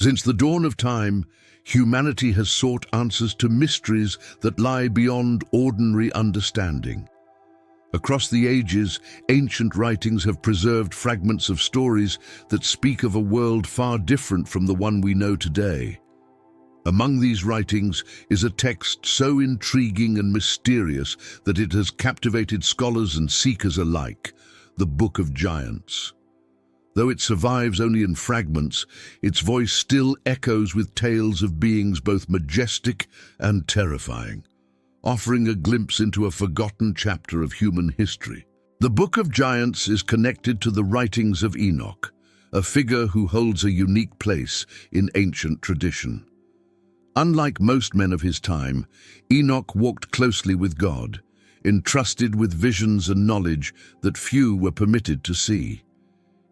Since the dawn of time, humanity has sought answers to mysteries that lie beyond ordinary understanding. Across the ages, ancient writings have preserved fragments of stories that speak of a world far different from the one we know today. Among these writings is a text so intriguing and mysterious that it has captivated scholars and seekers alike, the Book of Giants. Though it survives only in fragments, its voice still echoes with tales of beings both majestic and terrifying, offering a glimpse into a forgotten chapter of human history. The Book of Giants is connected to the writings of Enoch, a figure who holds a unique place in ancient tradition. Unlike most men of his time, Enoch walked closely with God, entrusted with visions and knowledge that few were permitted to see.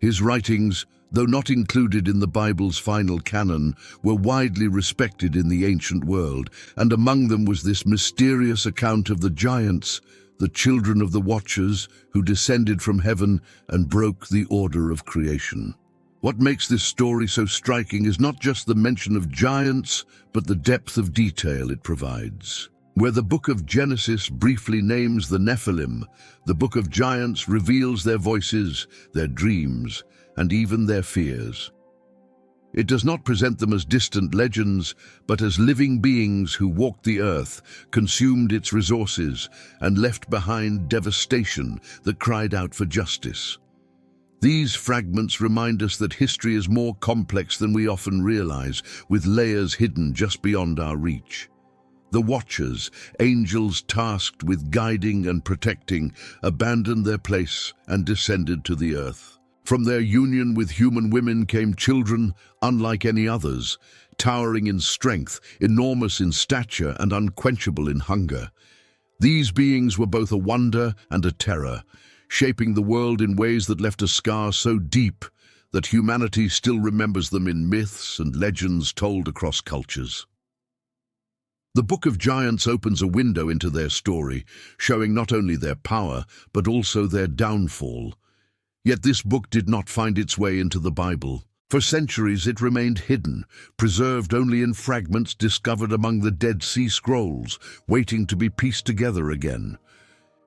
His writings, though not included in the Bible's final canon, were widely respected in the ancient world, and among them was this mysterious account of the giants, the children of the Watchers, who descended from heaven and broke the order of creation. What makes this story so striking is not just the mention of giants, but the depth of detail it provides. Where the Book of Genesis briefly names the Nephilim, the Book of Giants reveals their voices, their dreams, and even their fears. It does not present them as distant legends, but as living beings who walked the earth, consumed its resources, and left behind devastation that cried out for justice. These fragments remind us that history is more complex than we often realize, with layers hidden just beyond our reach. The Watchers, angels tasked with guiding and protecting, abandoned their place and descended to the earth. From their union with human women came children unlike any others, towering in strength, enormous in stature, and unquenchable in hunger. These beings were both a wonder and a terror, shaping the world in ways that left a scar so deep that humanity still remembers them in myths and legends told across cultures. The Book of Giants opens a window into their story, showing not only their power, but also their downfall. Yet this book did not find its way into the Bible. For centuries it remained hidden, preserved only in fragments discovered among the Dead Sea Scrolls, waiting to be pieced together again.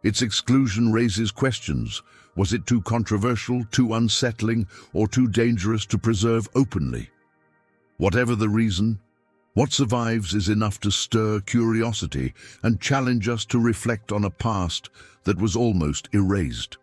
Its exclusion raises questions. Was it too controversial, too unsettling, or too dangerous to preserve openly? Whatever the reason, what survives is enough to stir curiosity and challenge us to reflect on a past that was almost erased.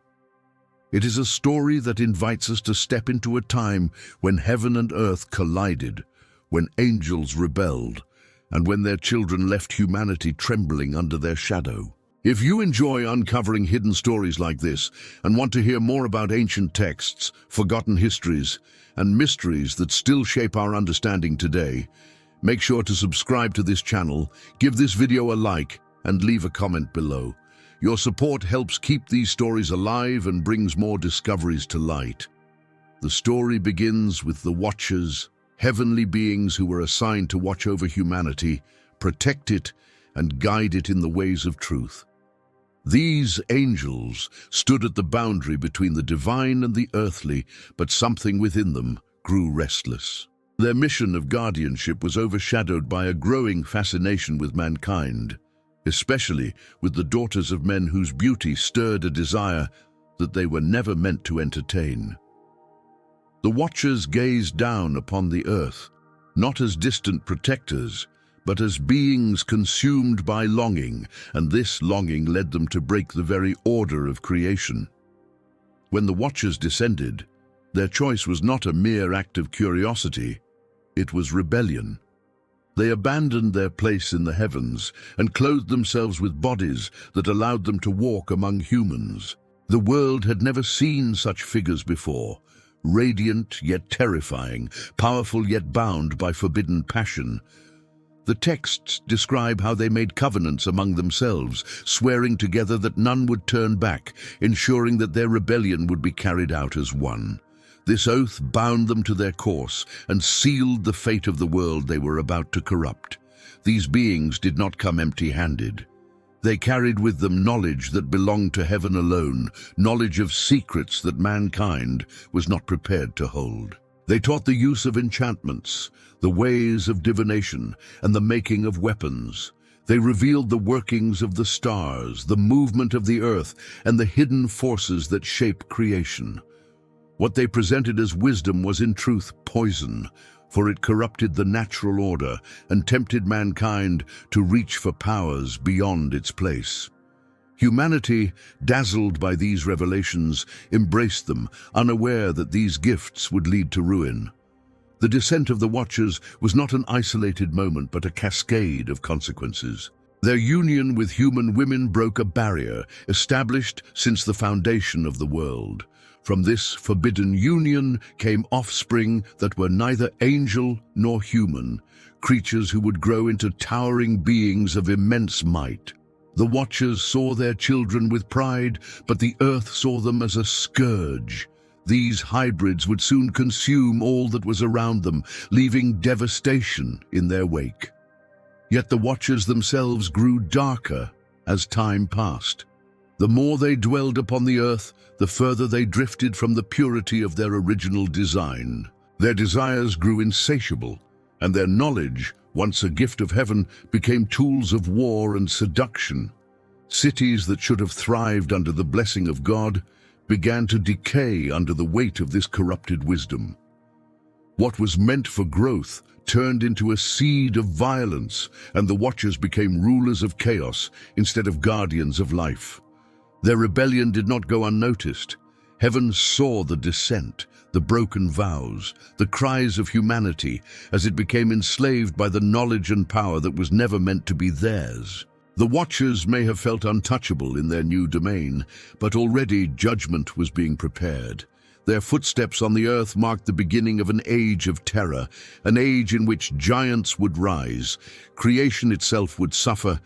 It is a story that invites us to step into a time when heaven and earth collided, when angels rebelled, and when their children left humanity trembling under their shadow. If you enjoy uncovering hidden stories like this and want to hear more about ancient texts, forgotten histories, and mysteries that still shape our understanding today, make sure to subscribe to this channel, give this video a like, and leave a comment below. Your support helps keep these stories alive and brings more discoveries to light. The story begins with the Watchers, heavenly beings who were assigned to watch over humanity, protect it, and guide it in the ways of truth. These angels stood at the boundary between the divine and the earthly, but something within them grew restless. Their mission of guardianship was overshadowed by a growing fascination with mankind, especially with the daughters of men whose beauty stirred a desire that they were never meant to entertain. The Watchers gazed down upon the earth, not as distant protectors, but as beings consumed by longing, and this longing led them to break the very order of creation. When the Watchers descended, their choice was not a mere act of curiosity, it was rebellion. They abandoned their place in the heavens and clothed themselves with bodies that allowed them to walk among humans. The world had never seen such figures before, radiant yet terrifying, powerful yet bound by forbidden passion. The texts describe how they made covenants among themselves, swearing together that none would turn back, ensuring that their rebellion would be carried out as one. This oath bound them to their course and sealed the fate of the world they were about to corrupt. These beings did not come empty-handed. They carried with them knowledge that belonged to heaven alone, knowledge of secrets that mankind was not prepared to hold. They taught the use of enchantments, the ways of divination, and the making of weapons. They revealed the workings of the stars, the movement of the earth, and the hidden forces that shape creation. What they presented as wisdom was in truth poison, for it corrupted the natural order and tempted mankind to reach for powers beyond its place. Humanity, dazzled by these revelations, embraced them, unaware that these gifts would lead to ruin. The descent of the Watchers was not an isolated moment, but a cascade of consequences. Their union with human women broke a barrier established since the foundation of the world. From this forbidden union came offspring that were neither angel nor human, creatures who would grow into towering beings of immense might. The Watchers saw their children with pride, but the earth saw them as a scourge. These hybrids would soon consume all that was around them, leaving devastation in their wake. Yet the Watchers themselves grew darker as time passed. The more they dwelled upon the earth, the further they drifted from the purity of their original design. Their desires grew insatiable, and their knowledge, once a gift of heaven, became tools of war and seduction. Cities that should have thrived under the blessing of God began to decay under the weight of this corrupted wisdom. What was meant for growth turned into a seed of violence, and the Watchers became rulers of chaos instead of guardians of life. Their rebellion did not go unnoticed. Heaven saw the descent, the broken vows, the cries of humanity as it became enslaved by the knowledge and power that was never meant to be theirs. The Watchers may have felt untouchable in their new domain, but already judgment was being prepared. Their footsteps on the earth marked the beginning of an age of terror, an age in which giants would rise, creation itself would suffer,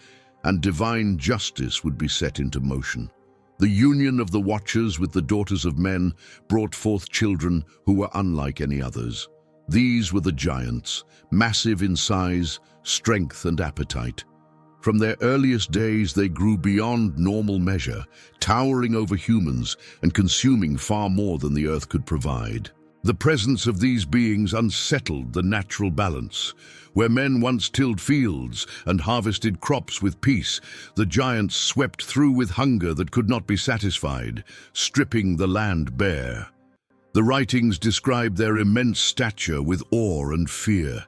and divine justice would be set into motion. The union of the Watchers with the daughters of men brought forth children who were unlike any others. These were the giants, massive in size, strength, and appetite. From their earliest days, they grew beyond normal measure, towering over humans and consuming far more than the earth could provide. The presence of these beings unsettled the natural balance. Where men once tilled fields and harvested crops with peace, the giants swept through with hunger that could not be satisfied, stripping the land bare. The writings describe their immense stature with awe and fear.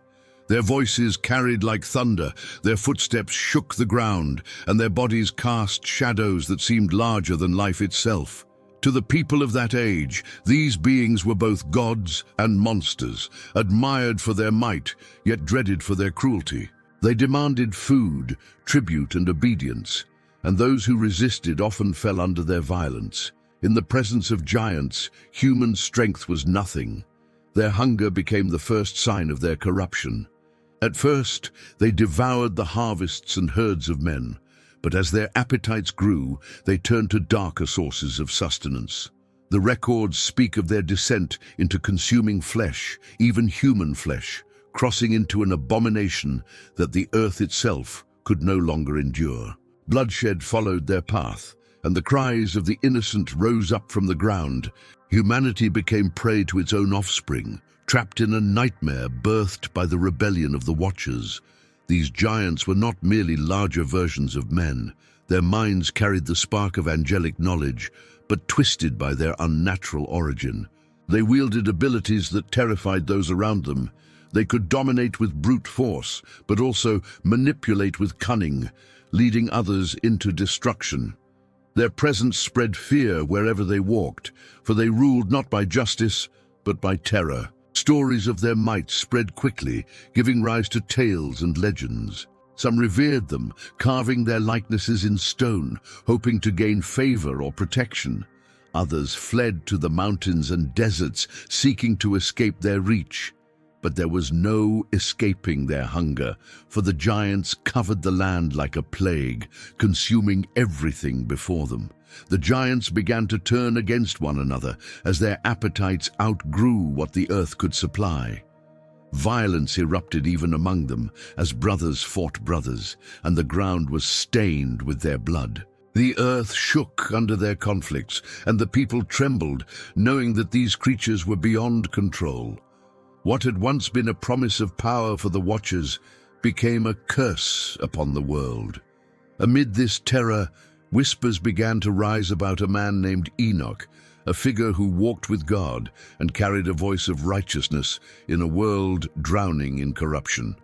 Their voices carried like thunder, their footsteps shook the ground, and their bodies cast shadows that seemed larger than life itself. To the people of that age, these beings were both gods and monsters, admired for their might, yet dreaded for their cruelty. They demanded food, tribute, and obedience, and those who resisted often fell under their violence. In the presence of giants, human strength was nothing. Their hunger became the first sign of their corruption. At first, they devoured the harvests and herds of men, but as their appetites grew, they turned to darker sources of sustenance. The records speak of their descent into consuming flesh, even human flesh, crossing into an abomination that the earth itself could no longer endure. Bloodshed followed their path, and the cries of the innocent rose up from the ground. Humanity became prey to its own offspring, trapped in a nightmare birthed by the rebellion of the Watchers. These giants were not merely larger versions of men. Their minds carried the spark of angelic knowledge, but twisted by their unnatural origin. They wielded abilities that terrified those around them. They could dominate with brute force, but also manipulate with cunning, leading others into destruction. Their presence spread fear wherever they walked, for they ruled not by justice, but by terror. Stories of their might spread quickly, giving rise to tales and legends. Some revered them, carving their likenesses in stone, hoping to gain favor or protection. Others fled to the mountains and deserts, seeking to escape their reach. But there was no escaping their hunger, for the giants covered the land like a plague, consuming everything before them. The giants began to turn against one another as their appetites outgrew what the earth could supply. Violence erupted even among them as brothers fought brothers, and the ground was stained with their blood. The earth shook under their conflicts, and the people trembled, knowing that these creatures were beyond control. What had once been a promise of power for the Watchers became a curse upon the world. Amid this terror, whispers began to rise about a man named Enoch, a figure who walked with God and carried a voice of righteousness in a world drowning in corruption.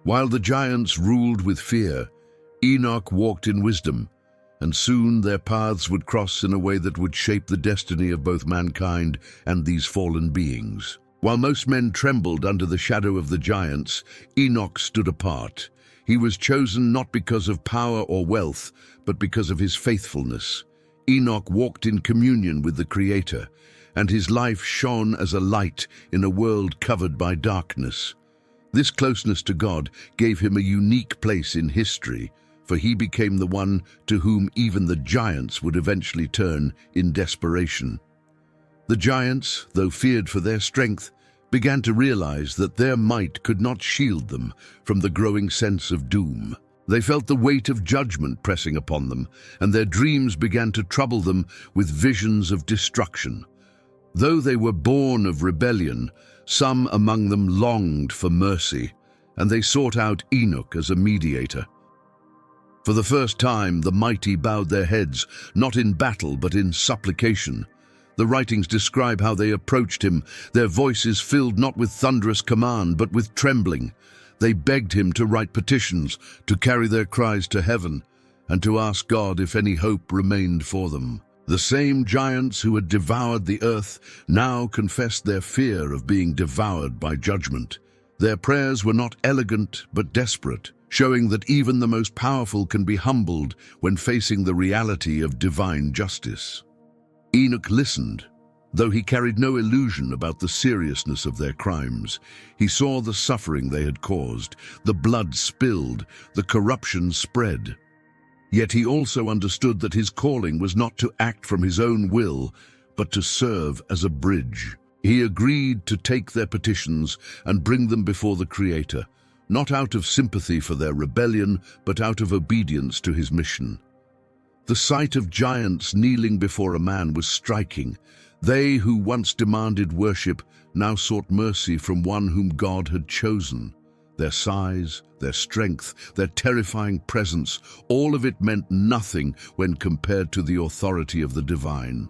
While the giants ruled with fear, Enoch walked in wisdom, and soon their paths would cross in a way that would shape the destiny of both mankind and these fallen beings. While most men trembled under the shadow of the giants, Enoch stood apart. He was chosen not because of power or wealth, but because of his faithfulness. Enoch walked in communion with the Creator, and his life shone as a light in a world covered by darkness. This closeness to God gave him a unique place in history, for he became the one to whom even the giants would eventually turn in desperation. The giants, though feared for their strength, began to realize that their might could not shield them from the growing sense of doom. They felt the weight of judgment pressing upon them, and their dreams began to trouble them with visions of destruction. Though they were born of rebellion, some among them longed for mercy, and they sought out Enoch as a mediator. For the first time, the mighty bowed their heads, not in battle but in supplication. The writings describe how they approached him, their voices filled not with thunderous command but with trembling. They begged him to write petitions, to carry their cries to heaven, and to ask God if any hope remained for them. The same giants who had devoured the earth now confessed their fear of being devoured by judgment. Their prayers were not elegant but desperate, showing that even the most powerful can be humbled when facing the reality of divine justice. Enoch listened. Though he carried no illusion about the seriousness of their crimes, he saw the suffering they had caused, the blood spilled, the corruption spread. Yet he also understood that his calling was not to act from his own will, but to serve as a bridge. He agreed to take their petitions and bring them before the Creator, not out of sympathy for their rebellion, but out of obedience to his mission. The sight of giants kneeling before a man was striking. They who once demanded worship now sought mercy from one whom God had chosen. Their size, their strength, their terrifying presence, all of it meant nothing when compared to the authority of the divine.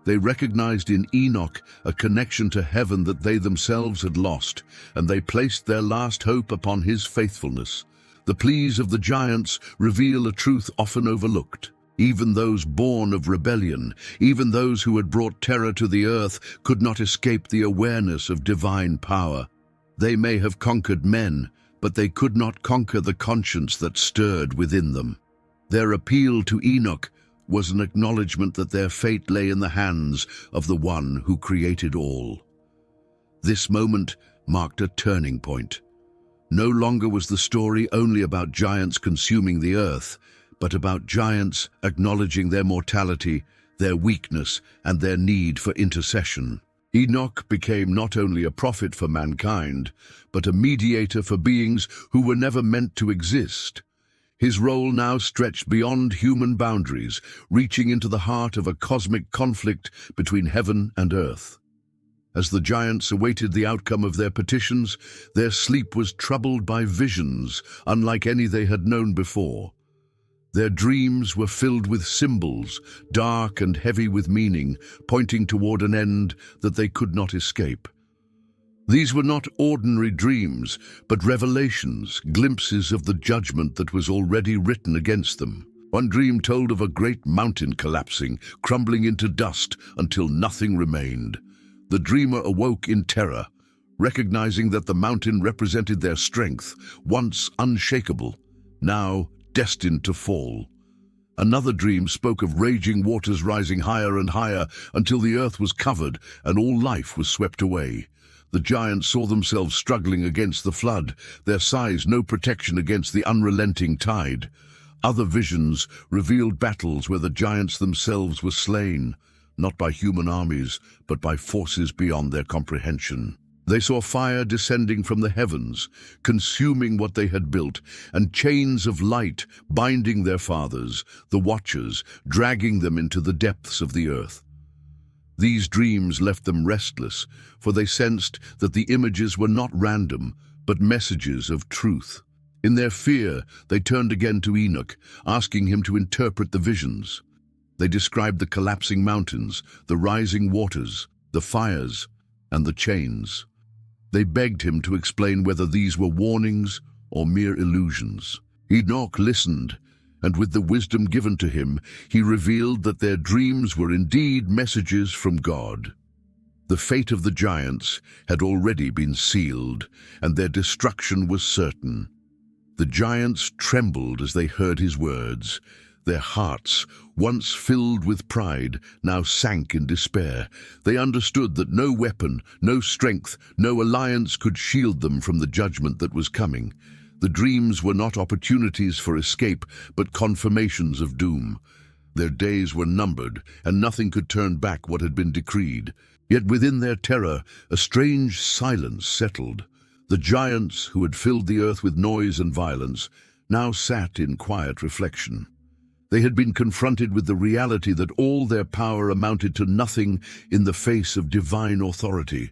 They recognized in Enoch a connection to heaven that they themselves had lost, and they placed their last hope upon his faithfulness. The pleas of the giants reveal a truth often overlooked. Even those born of rebellion, even those who had brought terror to the earth, could not escape the awareness of divine power. They may have conquered men, but they could not conquer the conscience that stirred within them. Their appeal to Enoch was an acknowledgement that their fate lay in the hands of the one who created all. This moment marked a turning point. No longer was the story only about giants consuming the earth, but about giants acknowledging their mortality, their weakness, and their need for intercession. Enoch became not only a prophet for mankind, but a mediator for beings who were never meant to exist. His role now stretched beyond human boundaries, reaching into the heart of a cosmic conflict between heaven and earth. As the giants awaited the outcome of their petitions, their sleep was troubled by visions unlike any they had known before. Their dreams were filled with symbols, dark and heavy with meaning, pointing toward an end that they could not escape. These were not ordinary dreams, but revelations, glimpses of the judgment that was already written against them. One dream told of a great mountain collapsing, crumbling into dust until nothing remained. The dreamer awoke in terror, recognizing that the mountain represented their strength, once unshakable, now destined to fall. Another dream spoke of raging waters rising higher and higher until the earth was covered and all life was swept away. The giants saw themselves struggling against the flood, their size no protection against the unrelenting tide. Other visions revealed battles where the giants themselves were slain, not by human armies, but by forces beyond their comprehension. They saw fire descending from the heavens, consuming what they had built, and chains of light binding their fathers, the Watchers, dragging them into the depths of the earth. These dreams left them restless, for they sensed that the images were not random, but messages of truth. In their fear, they turned again to Enoch, asking him to interpret the visions. They described the collapsing mountains, the rising waters, the fires, and the chains. They begged him to explain whether these were warnings or mere illusions. Enoch listened, and with the wisdom given to him, he revealed that their dreams were indeed messages from God. The fate of the giants had already been sealed, and their destruction was certain. The giants trembled as they heard his words. Their hearts, once filled with pride, now sank in despair. They understood that no weapon, no strength, no alliance could shield them from the judgment that was coming. The dreams were not opportunities for escape, but confirmations of doom. Their days were numbered, and nothing could turn back what had been decreed. Yet within their terror, a strange silence settled. The giants, who had filled the earth with noise and violence, now sat in quiet reflection. They had been confronted with the reality that all their power amounted to nothing in the face of divine authority.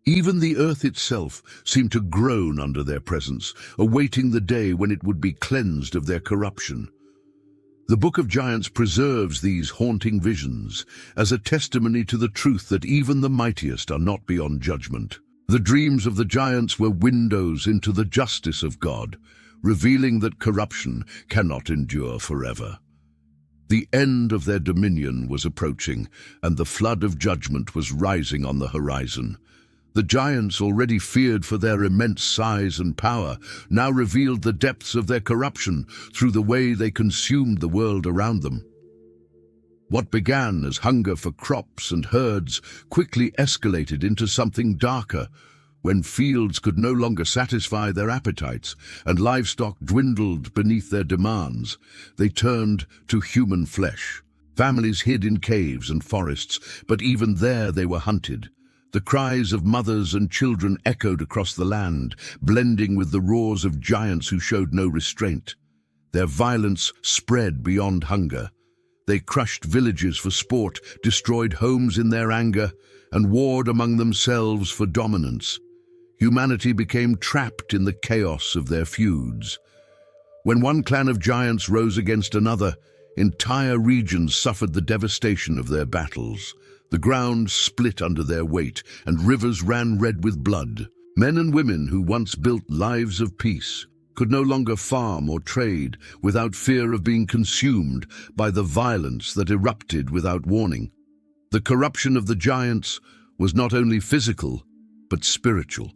Even the earth itself seemed to groan under their presence, awaiting the day when it would be cleansed of their corruption. The Book of Giants preserves these haunting visions as a testimony to the truth that even the mightiest are not beyond judgment. The dreams of the giants were windows into the justice of God, revealing that corruption cannot endure forever. The end of their dominion was approaching, and the flood of judgment was rising on the horizon. The giants, already feared for their immense size and power, now revealed the depths of their corruption through the way they consumed the world around them. What began as hunger for crops and herds quickly escalated into something darker. When fields could no longer satisfy their appetites and livestock dwindled beneath their demands, they turned to human flesh. Families hid in caves and forests, but even there they were hunted. The cries of mothers and children echoed across the land, blending with the roars of giants who showed no restraint. Their violence spread beyond hunger. They crushed villages for sport, destroyed homes in their anger, and warred among themselves for dominance. Humanity became trapped in the chaos of their feuds. When one clan of giants rose against another, entire regions suffered the devastation of their battles. The ground split under their weight, and rivers ran red with blood. Men and women who once built lives of peace could no longer farm or trade without fear of being consumed by the violence that erupted without warning. The corruption of the giants was not only physical, but spiritual.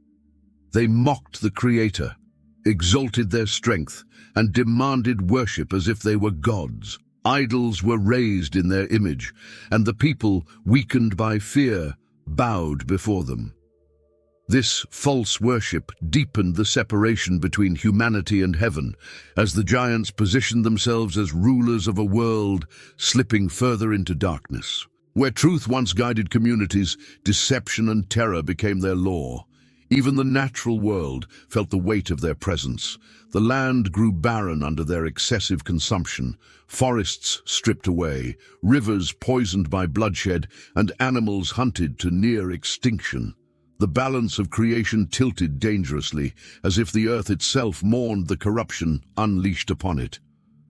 They mocked the Creator, exalted their strength, and demanded worship as if they were gods. Idols were raised in their image, and the people, weakened by fear, bowed before them. This false worship deepened the separation between humanity and heaven, as the giants positioned themselves as rulers of a world slipping further into darkness. Where truth once guided communities, deception and terror became their law. Even the natural world felt the weight of their presence. The land grew barren under their excessive consumption, forests stripped away, rivers poisoned by bloodshed, and animals hunted to near extinction. The balance of creation tilted dangerously, as if the earth itself mourned the corruption unleashed upon it.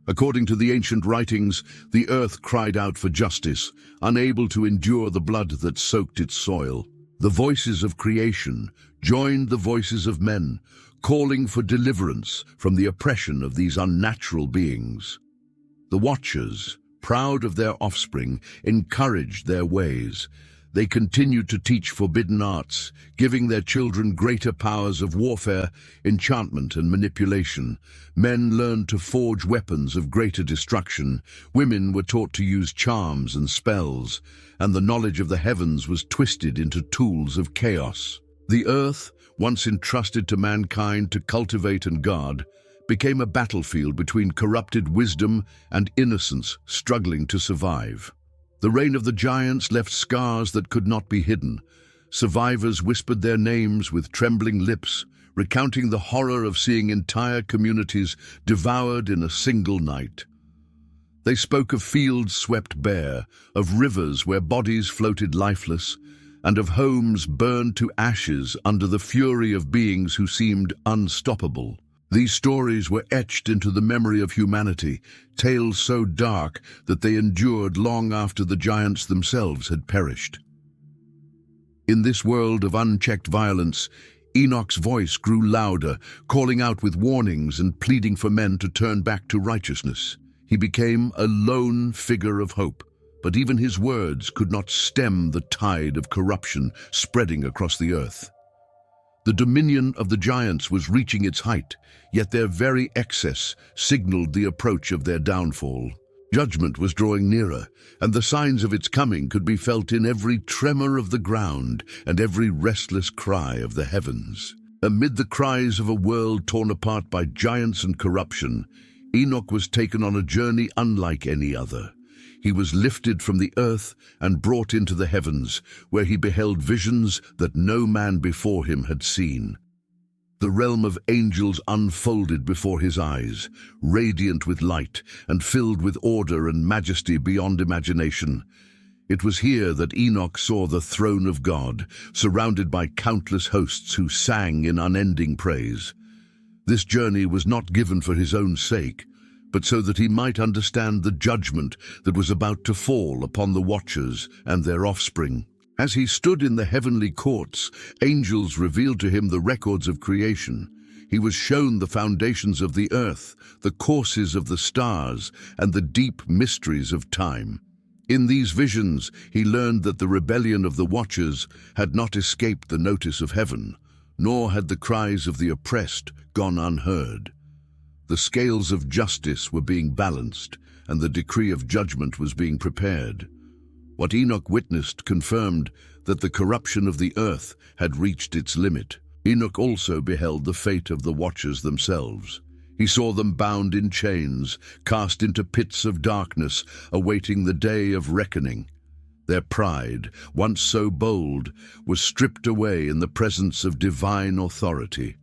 According to the ancient writings, the earth cried out for justice, unable to endure the blood that soaked its soil. The voices of creation joined the voices of men, calling for deliverance from the oppression of these unnatural beings. The Watchers, proud of their offspring, encouraged their ways. They continued to teach forbidden arts, giving their children greater powers of warfare, enchantment, and manipulation. Men learned to forge weapons of greater destruction. Women were taught to use charms and spells, and the knowledge of the heavens was twisted into tools of chaos. The earth, once entrusted to mankind to cultivate and guard, became a battlefield between corrupted wisdom and innocence struggling to survive. The reign of the giants left scars that could not be hidden. Survivors whispered their names with trembling lips, recounting the horror of seeing entire communities devoured in a single night. They spoke of fields swept bare, of rivers where bodies floated lifeless, and of homes burned to ashes under the fury of beings who seemed unstoppable. These stories were etched into the memory of humanity, tales so dark that they endured long after the giants themselves had perished. In this world of unchecked violence, Enoch's voice grew louder, calling out with warnings and pleading for men to turn back to righteousness. He became a lone figure of hope, but even his words could not stem the tide of corruption spreading across the earth. The dominion of the giants was reaching its height, yet their very excess signaled the approach of their downfall. Judgment was drawing nearer, and the signs of its coming could be felt in every tremor of the ground and every restless cry of the heavens. Amid the cries of a world torn apart by giants and corruption, Enoch was taken on a journey unlike any other. He was lifted from the earth and brought into the heavens, where he beheld visions that no man before him had seen. The realm of angels unfolded before his eyes, radiant with light and filled with order and majesty beyond imagination. It was here that Enoch saw the throne of God, surrounded by countless hosts who sang in unending praise. This journey was not given for his own sake, but so that he might understand the judgment that was about to fall upon the watchers and their offspring. As he stood in the heavenly courts, angels revealed to him the records of creation. He was shown the foundations of the earth, the courses of the stars, and the deep mysteries of time. In these visions, he learned that the rebellion of the watchers had not escaped the notice of heaven, nor had the cries of the oppressed gone unheard. The scales of justice were being balanced, and the decree of judgment was being prepared. What Enoch witnessed confirmed that the corruption of the earth had reached its limit. Enoch also beheld the fate of the watchers themselves. He saw them bound in chains, cast into pits of darkness, awaiting the day of reckoning. Their pride, once so bold, was stripped away in the presence of divine authority.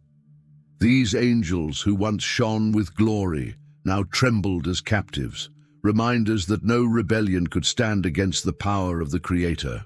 These angels, who once shone with glory, now trembled as captives, reminders that no rebellion could stand against the power of the Creator.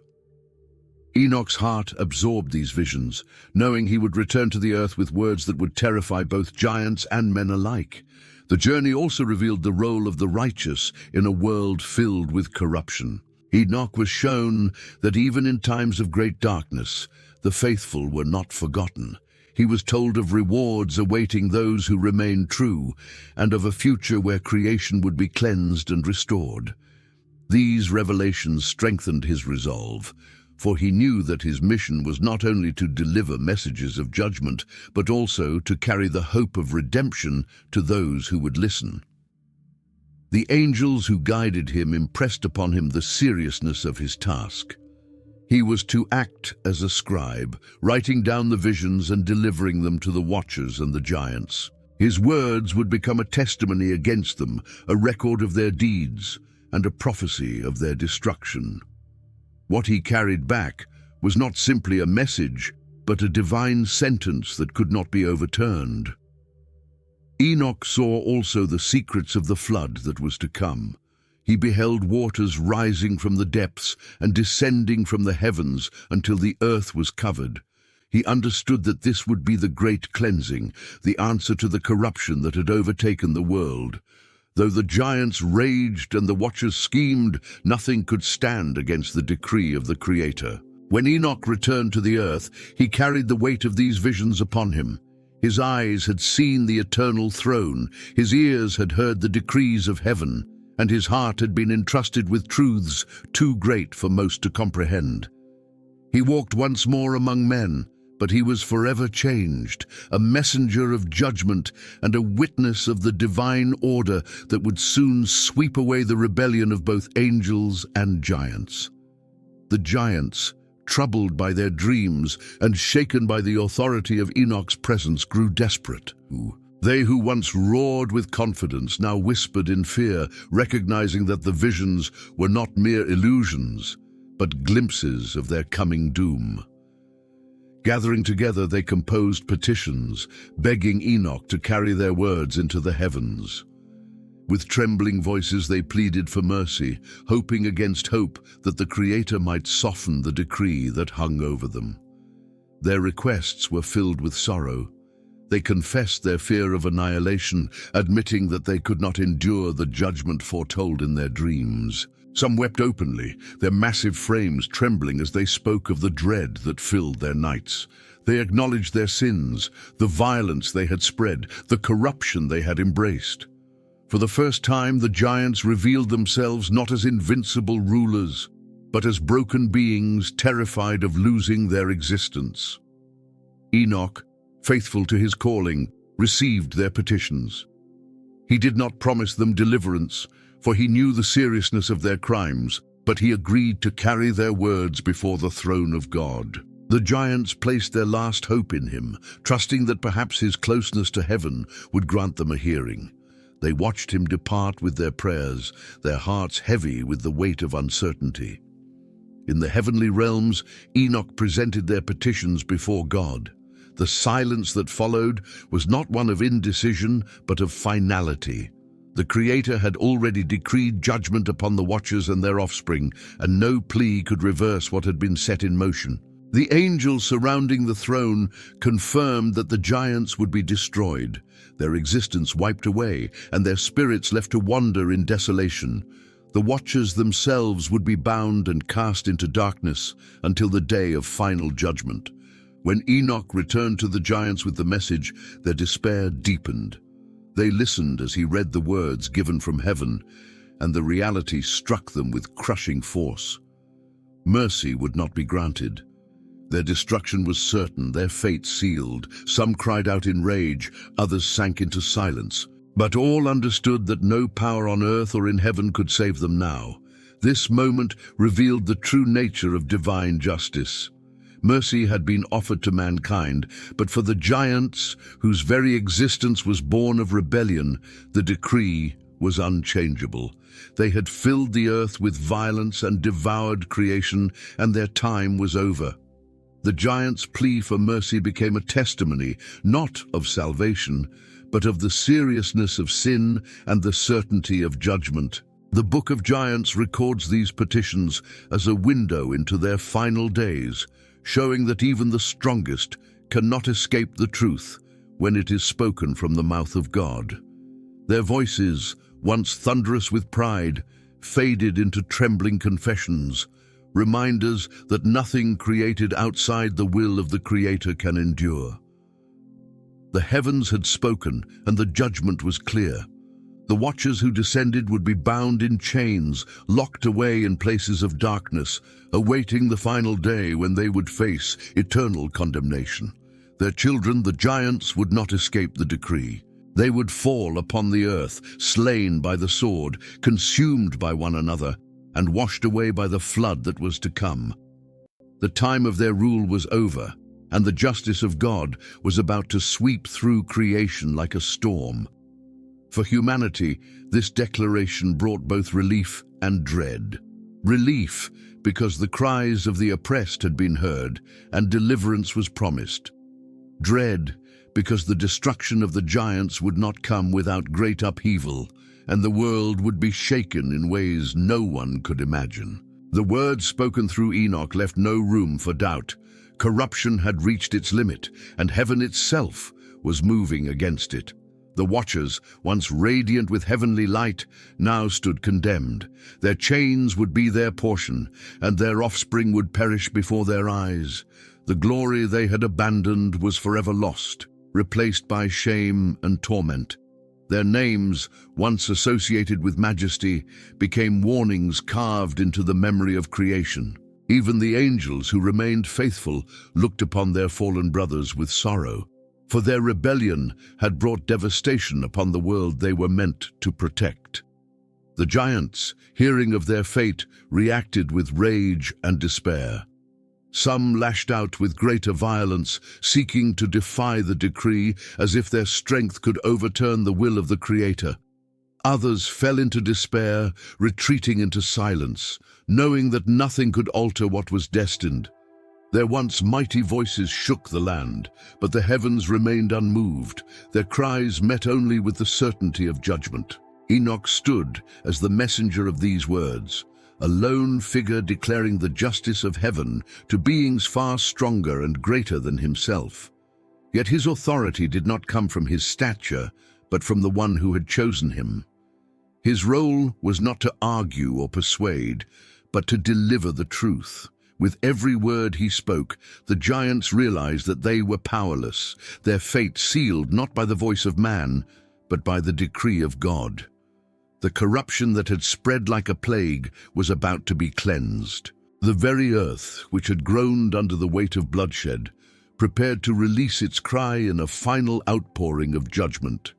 Enoch's heart absorbed these visions, knowing he would return to the earth with words that would terrify both giants and men alike. The journey also revealed the role of the righteous in a world filled with corruption. Enoch was shown that even in times of great darkness, the faithful were not forgotten. He was told of rewards awaiting those who remained true, and of a future where creation would be cleansed and restored. These revelations strengthened his resolve, for he knew that his mission was not only to deliver messages of judgment, but also to carry the hope of redemption to those who would listen. The angels who guided him impressed upon him the seriousness of his task. He was to act as a scribe, writing down the visions and delivering them to the watchers and the giants. His words would become a testimony against them, a record of their deeds, and a prophecy of their destruction. What he carried back was not simply a message, but a divine sentence that could not be overturned. Enoch saw also the secrets of the flood that was to come. He beheld waters rising from the depths and descending from the heavens until the earth was covered. He understood that this would be the great cleansing, the answer to the corruption that had overtaken the world. Though the giants raged and the watchers schemed, nothing could stand against the decree of the Creator. When Enoch returned to the earth, he carried the weight of these visions upon him. His eyes had seen the eternal throne, his ears had heard the decrees of heaven, and his heart had been entrusted with truths too great for most to comprehend. He walked once more among men, but he was forever changed, a messenger of judgment and a witness of the divine order that would soon sweep away the rebellion of both angels and giants. The giants, troubled by their dreams and shaken by the authority of Enoch's presence, grew desperate. They who once roared with confidence now whispered in fear, recognizing that the visions were not mere illusions, but glimpses of their coming doom. Gathering together, they composed petitions, begging Enoch to carry their words into the heavens. With trembling voices they pleaded for mercy, hoping against hope that the Creator might soften the decree that hung over them. Their requests were filled with sorrow. They confessed their fear of annihilation, admitting that they could not endure the judgment foretold in their dreams. Some wept openly, their massive frames trembling as they spoke of the dread that filled their nights. They acknowledged their sins, the violence they had spread, the corruption they had embraced. For the first time, the giants revealed themselves not as invincible rulers, but as broken beings terrified of losing their existence. Enoch, faithful to his calling, received their petitions. He did not promise them deliverance, for he knew the seriousness of their crimes, but he agreed to carry their words before the throne of God. The giants placed their last hope in him, trusting that perhaps his closeness to heaven would grant them a hearing. They watched him depart with their prayers, their hearts heavy with the weight of uncertainty. In the heavenly realms, Enoch presented their petitions before God. The silence that followed was not one of indecision, but of finality. The Creator had already decreed judgment upon the watchers and their offspring, and no plea could reverse what had been set in motion. The angels surrounding the throne confirmed that the giants would be destroyed, their existence wiped away, and their spirits left to wander in desolation. The watchers themselves would be bound and cast into darkness until the day of final judgment. When Enoch returned to the giants with the message, their despair deepened. They listened as he read the words given from heaven, and the reality struck them with crushing force. Mercy would not be granted. Their destruction was certain, their fate sealed. Some cried out in rage, others sank into silence. But all understood that no power on earth or in heaven could save them now. This moment revealed the true nature of divine justice. Mercy had been offered to mankind, but for the giants, whose very existence was born of rebellion, the decree was unchangeable. They had filled the earth with violence and devoured creation, and their time was over. The giants' plea for mercy became a testimony, not of salvation, but of the seriousness of sin and the certainty of judgment. The Book of Giants records these petitions as a window into their final days, showing that even the strongest cannot escape the truth when it is spoken from the mouth of God. Their voices, once thunderous with pride, faded into trembling confessions, reminders that nothing created outside the will of the Creator can endure. The heavens had spoken, and the judgment was clear. The watchers who descended would be bound in chains, locked away in places of darkness, awaiting the final day when they would face eternal condemnation. Their children, the giants, would not escape the decree. They would fall upon the earth, slain by the sword, consumed by one another, and washed away by the flood that was to come. The time of their rule was over, and the justice of God was about to sweep through creation like a storm. For humanity, this declaration brought both relief and dread. Relief, because the cries of the oppressed had been heard, and deliverance was promised. Dread, because the destruction of the giants would not come without great upheaval, and the world would be shaken in ways no one could imagine. The words spoken through Enoch left no room for doubt. Corruption had reached its limit, and heaven itself was moving against it. The watchers, once radiant with heavenly light, now stood condemned. Their chains would be their portion, and their offspring would perish before their eyes. The glory they had abandoned was forever lost, replaced by shame and torment. Their names, once associated with majesty, became warnings carved into the memory of creation. Even the angels who remained faithful looked upon their fallen brothers with sorrow, for their rebellion had brought devastation upon the world they were meant to protect. The giants, hearing of their fate, reacted with rage and despair. Some lashed out with greater violence, seeking to defy the decree as if their strength could overturn the will of the Creator. Others fell into despair, retreating into silence, knowing that nothing could alter what was destined. Their once mighty voices shook the land, but the heavens remained unmoved. Their cries met only with the certainty of judgment. Enoch stood as the messenger of these words, a lone figure declaring the justice of heaven to beings far stronger and greater than himself. Yet his authority did not come from his stature, but from the one who had chosen him. His role was not to argue or persuade, but to deliver the truth. With every word he spoke, the giants realized that they were powerless, their fate sealed not by the voice of man, but by the decree of God. The corruption that had spread like a plague was about to be cleansed. The very earth, which had groaned under the weight of bloodshed, prepared to release its cry in a final outpouring of judgment.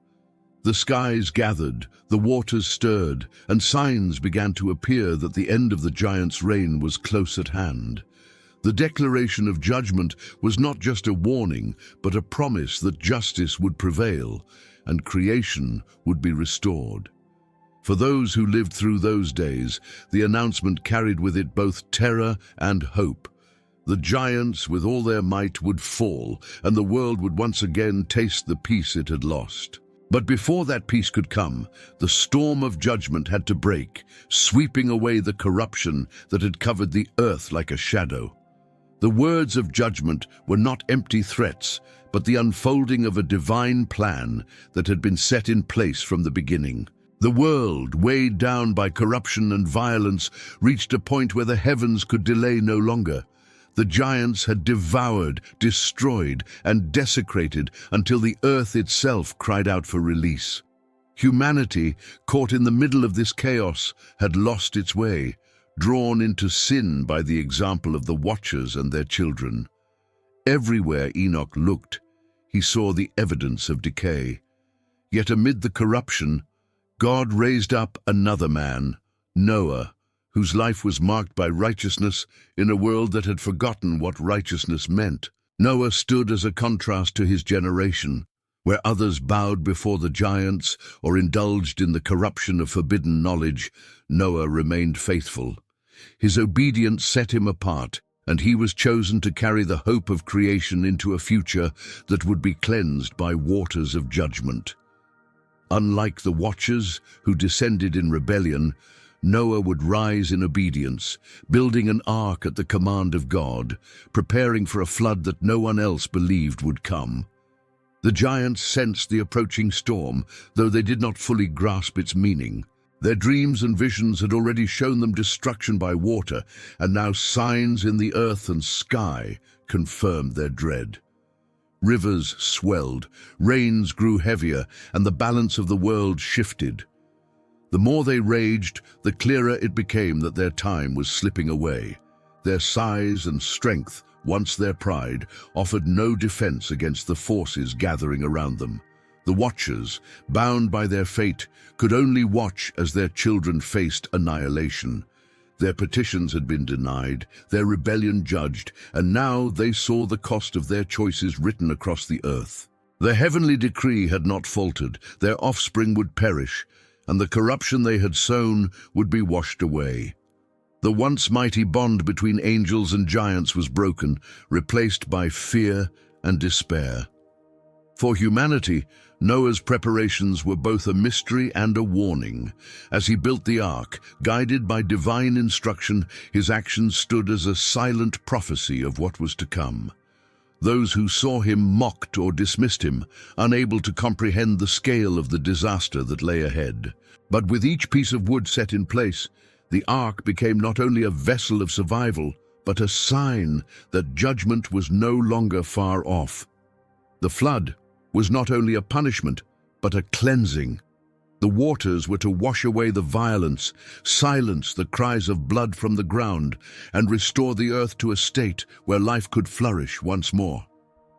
The skies gathered, the waters stirred, and signs began to appear that the end of the giants' reign was close at hand. The declaration of judgment was not just a warning, but a promise that justice would prevail and creation would be restored. For those who lived through those days, the announcement carried with it both terror and hope. The giants, with all their might, would fall, and the world would once again taste the peace it had lost. But before that peace could come, the storm of judgment had to break, sweeping away the corruption that had covered the earth like a shadow. The words of judgment were not empty threats, but the unfolding of a divine plan that had been set in place from the beginning. The world, weighed down by corruption and violence, reached a point where the heavens could delay no longer. The giants had devoured, destroyed, and desecrated until the earth itself cried out for release. Humanity, caught in the middle of this chaos, had lost its way, drawn into sin by the example of the Watchers and their children. Everywhere Enoch looked, he saw the evidence of decay. Yet amid the corruption, God raised up another man, Noah, whose life was marked by righteousness in a world that had forgotten what righteousness meant. Noah stood as a contrast to his generation, where others bowed before the giants or indulged in the corruption of forbidden knowledge. Noah remained faithful. His obedience set him apart, and he was chosen to carry the hope of creation into a future that would be cleansed by waters of judgment. Unlike the Watchers, who descended in rebellion, Noah would rise in obedience, building an ark at the command of God, preparing for a flood that no one else believed would come. The giants sensed the approaching storm, though they did not fully grasp its meaning. Their dreams and visions had already shown them destruction by water, and now signs in the earth and sky confirmed their dread. Rivers swelled, rains grew heavier, and the balance of the world shifted. The more they raged, the clearer it became that their time was slipping away. Their size and strength, once their pride, offered no defense against the forces gathering around them. The Watchers, bound by their fate, could only watch as their children faced annihilation. Their petitions had been denied, their rebellion judged, and now they saw the cost of their choices written across the earth. The heavenly decree had not faltered, their offspring would perish, and the corruption they had sown would be washed away. The once mighty bond between angels and giants was broken, replaced by fear and despair. For humanity, Noah's preparations were both a mystery and a warning. As he built the ark, guided by divine instruction, his actions stood as a silent prophecy of what was to come. Those who saw him mocked or dismissed him, unable to comprehend the scale of the disaster that lay ahead. But with each piece of wood set in place, the ark became not only a vessel of survival, but a sign that judgment was no longer far off. The flood was not only a punishment, but a cleansing. The waters were to wash away the violence, silence the cries of blood from the ground, and restore the earth to a state where life could flourish once more.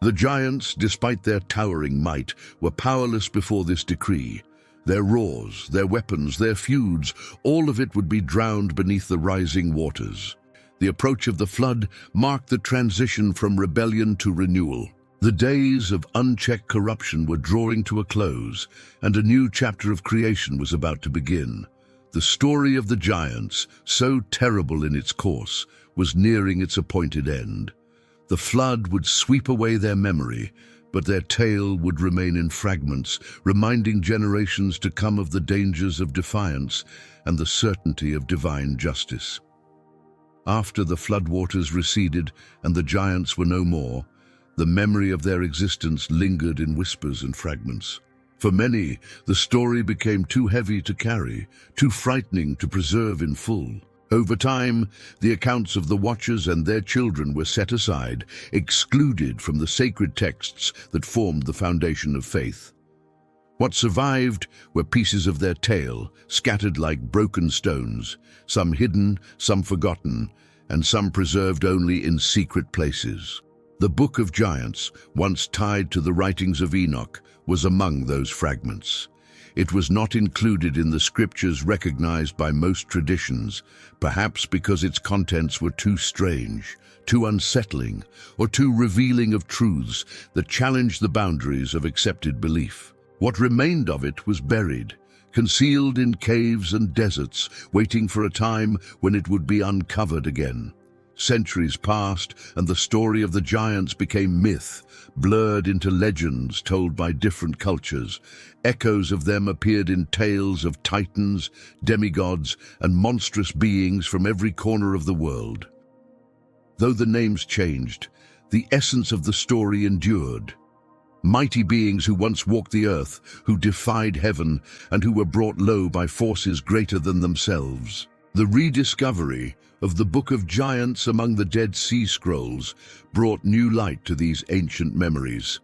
The giants, despite their towering might, were powerless before this decree. Their roars, their weapons, their feuds, all of it would be drowned beneath the rising waters. The approach of the flood marked the transition from rebellion to renewal. The days of unchecked corruption were drawing to a close, and a new chapter of creation was about to begin. The story of the giants, so terrible in its course, was nearing its appointed end. The flood would sweep away their memory, but their tale would remain in fragments, reminding generations to come of the dangers of defiance and the certainty of divine justice. After the floodwaters receded and the giants were no more, the memory of their existence lingered in whispers and fragments. For many, the story became too heavy to carry, too frightening to preserve in full. Over time, the accounts of the Watchers and their children were set aside, excluded from the sacred texts that formed the foundation of faith. What survived were pieces of their tale, scattered like broken stones, some hidden, some forgotten, and some preserved only in secret places. The Book of Giants, once tied to the writings of Enoch, was among those fragments. It was not included in the scriptures recognized by most traditions, perhaps because its contents were too strange, too unsettling, or too revealing of truths that challenged the boundaries of accepted belief. What remained of it was buried, concealed in caves and deserts, waiting for a time when it would be uncovered again. Centuries passed, and the story of the giants became myth, blurred into legends told by different cultures. Echoes of them appeared in tales of titans, demigods, and monstrous beings from every corner of the world. Though the names changed, the essence of the story endured. Mighty beings who once walked the earth, who defied heaven, and who were brought low by forces greater than themselves. The rediscovery of the Book of Giants among the Dead Sea Scrolls brought new light to these ancient memories.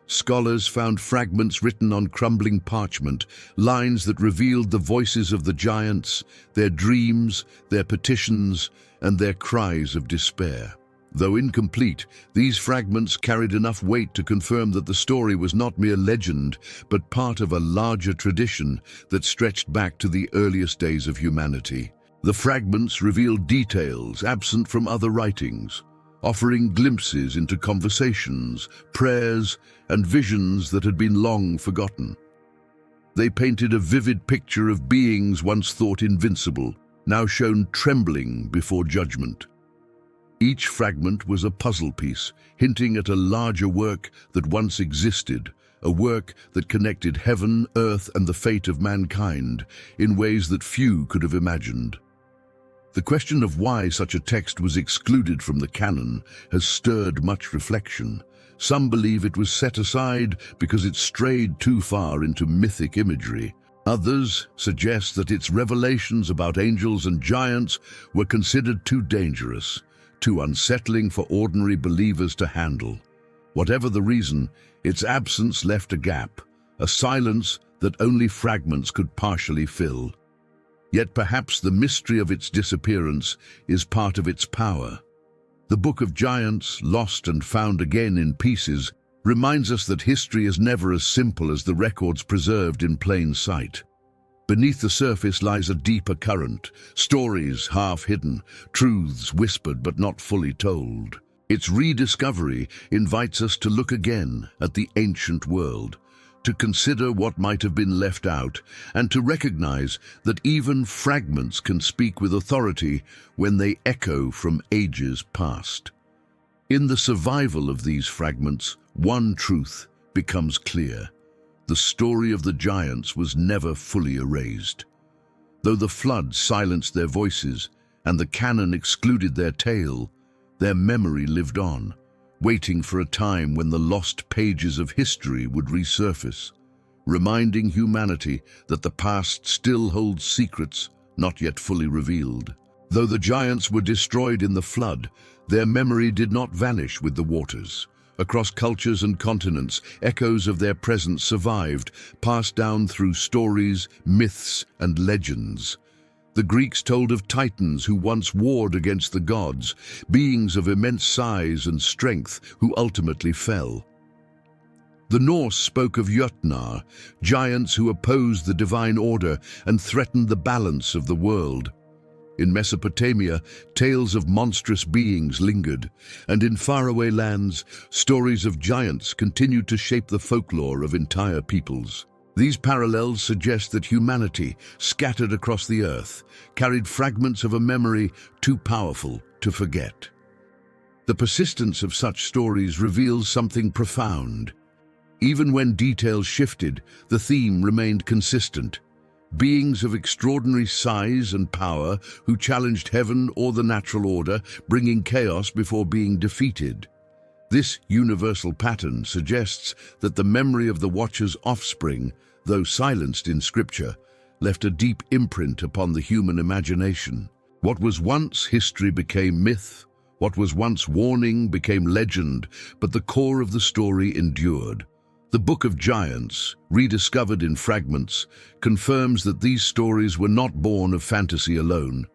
Scholars found fragments written on crumbling parchment, lines that revealed the voices of the giants, their dreams, their petitions, and their cries of despair. Though incomplete, these fragments carried enough weight to confirm that the story was not mere legend, but part of a larger tradition that stretched back to the earliest days of humanity. The fragments revealed details absent from other writings, offering glimpses into conversations, prayers, and visions that had been long forgotten. They painted a vivid picture of beings once thought invincible, now shown trembling before judgment. Each fragment was a puzzle piece, hinting at a larger work that once existed, a work that connected heaven, earth, and the fate of mankind in ways that few could have imagined. The question of why such a text was excluded from the canon has stirred much reflection. Some believe it was set aside because it strayed too far into mythic imagery. Others suggest that its revelations about angels and giants were considered too dangerous, too unsettling for ordinary believers to handle. Whatever the reason, its absence left a gap, a silence that only fragments could partially fill. Yet perhaps the mystery of its disappearance is part of its power. The Book of Giants, lost and found again in pieces, reminds us that history is never as simple as the records preserved in plain sight. Beneath the surface lies a deeper current, stories half hidden, truths whispered but not fully told. Its rediscovery invites us to look again at the ancient world, to consider what might have been left out, and to recognize that even fragments can speak with authority when they echo from ages past. In the survival of these fragments, one truth becomes clear. The story of the giants was never fully erased. Though the flood silenced their voices and the canon excluded their tale, their memory lived on, waiting for a time when the lost pages of history would resurface, reminding humanity that the past still holds secrets not yet fully revealed. Though the giants were destroyed in the flood, their memory did not vanish with the waters. Across cultures and continents, echoes of their presence survived, passed down through stories, myths, and legends. The Greeks told of titans who once warred against the gods, beings of immense size and strength who ultimately fell. The Norse spoke of Jötnar, giants who opposed the divine order and threatened the balance of the world. In Mesopotamia, tales of monstrous beings lingered, and in faraway lands, stories of giants continued to shape the folklore of entire peoples. These parallels suggest that humanity, scattered across the earth, carried fragments of a memory too powerful to forget. The persistence of such stories reveals something profound. Even when details shifted, the theme remained consistent. Beings of extraordinary size and power who challenged heaven or the natural order, bringing chaos before being defeated. This universal pattern suggests that the memory of the Watcher's offspring, though silenced in Scripture, left a deep imprint upon the human imagination. What was once history became myth, what was once warning became legend, but the core of the story endured. The Book of Giants, rediscovered in fragments, confirms that these stories were not born of fantasy alone.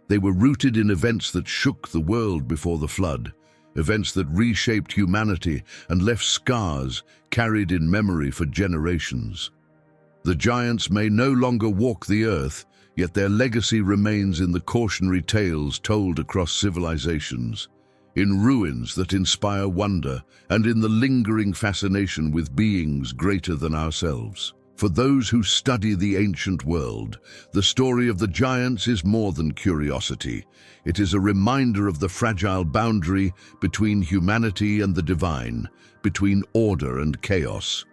They were rooted in events that shook the world before the flood, events that reshaped humanity and left scars carried in memory for generations. The giants may no longer walk the earth, yet their legacy remains in the cautionary tales told across civilizations, in ruins that inspire wonder, and in the lingering fascination with beings greater than ourselves. For those who study the ancient world, the story of the giants is more than curiosity. It is a reminder of the fragile boundary between humanity and the divine, between order and chaos.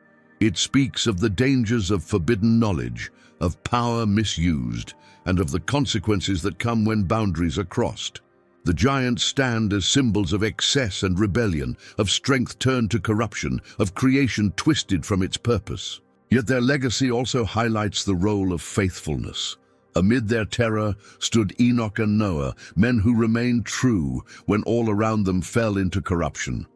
It speaks of the dangers of forbidden knowledge, of power misused, and of the consequences that come when boundaries are crossed. The giants stand as symbols of excess and rebellion, of strength turned to corruption, of creation twisted from its purpose. Yet their legacy also highlights the role of faithfulness. Amid their terror stood Enoch and Noah, men who remained true when all around them fell into corruption.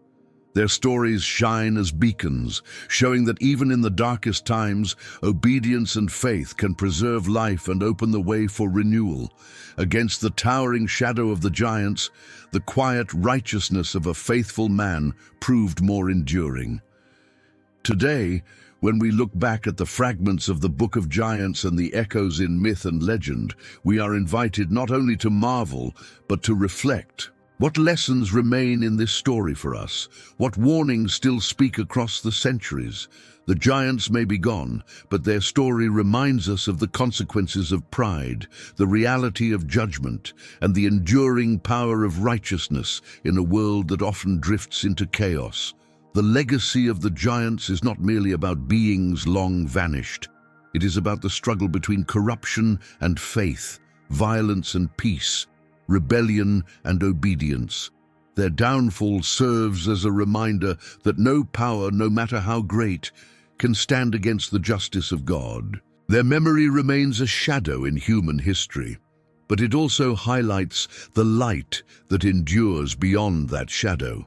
Their stories shine as beacons, showing that even in the darkest times, obedience and faith can preserve life and open the way for renewal. Against the towering shadow of the giants, the quiet righteousness of a faithful man proved more enduring. Today, when we look back at the fragments of the Book of Giants and the echoes in myth and legend, we are invited not only to marvel, but to reflect. What lessons remain in this story for us? What warnings still speak across the centuries? The giants may be gone, but their story reminds us of the consequences of pride, the reality of judgment, and the enduring power of righteousness in a world that often drifts into chaos. The legacy of the giants is not merely about beings long vanished. It is about the struggle between corruption and faith, violence and peace, rebellion and obedience. Their downfall serves as a reminder that no power, no matter how great, can stand against the justice of God. Their memory remains a shadow in human history, but it also highlights the light that endures beyond that shadow.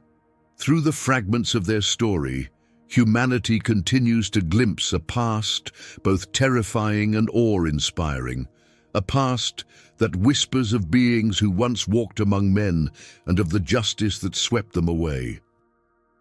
Through the fragments of their story, humanity continues to glimpse a past both terrifying and awe-inspiring, a past that whispers of beings who once walked among men and of the justice that swept them away.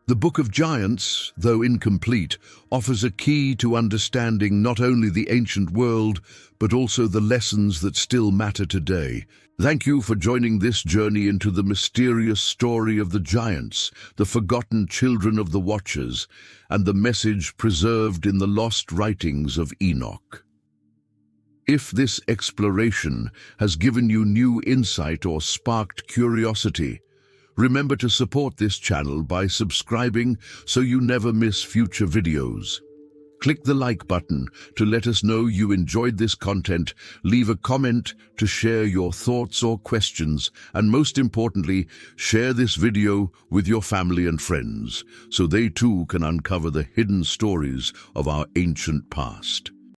The Book of Giants, though incomplete, offers a key to understanding not only the ancient world, but also the lessons that still matter today. Thank you for joining this journey into the mysterious story of the giants, the forgotten children of the Watchers, and the message preserved in the lost writings of Enoch. If this exploration has given you new insight or sparked curiosity, remember to support this channel by subscribing so you never miss future videos. Click the like button to let us know you enjoyed this content, leave a comment to share your thoughts or questions, and most importantly, share this video with your family and friends so they too can uncover the hidden stories of our ancient past.